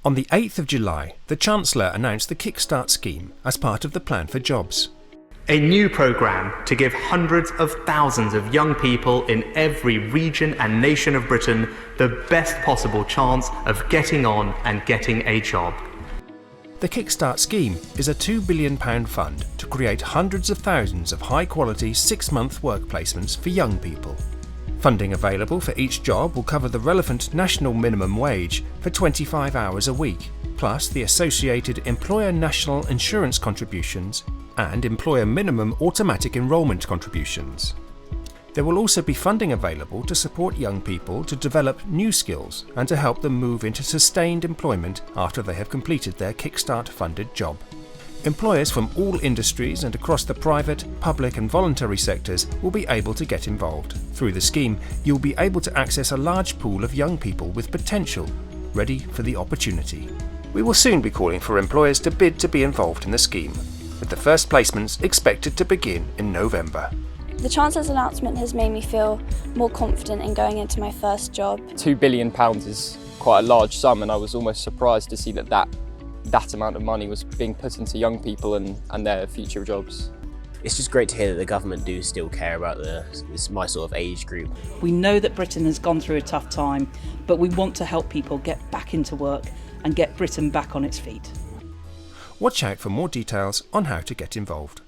On the 8th of July, the Chancellor announced the Kickstart Scheme as part of the Plan for Jobs. A new programme to give hundreds of thousands of young people in every region and nation of Britain the best possible chance of getting on and getting a job. The Kickstart Scheme is a £2 billion fund to create hundreds of thousands of high-quality 6-month work placements for young people. Funding available for each job will cover the relevant national minimum wage for 25 hours a week, plus the associated employer national insurance contributions and employer minimum automatic enrolment contributions. There will also be funding available to support young people to develop new skills and to help them move into sustained employment after they have completed their Kickstart funded job. Employers from all industries and across the private, public and voluntary sectors will be able to get involved. Through the scheme, you'll be able to access a large pool of young people with potential, ready for the opportunity. We will soon be calling for employers to bid to be involved in the scheme, with the first placements expected to begin in November. The Chancellor's announcement has made me feel more confident in going into my first job. £2 billion is quite a large sum, and I was almost surprised to see that amount of money was being put into young people and their future jobs. It's just great to hear that the government do still care about my sort of age group. We know that Britain has gone through a tough time, but we want to help people get back into work and get Britain back on its feet. Watch out for more details on how to get involved.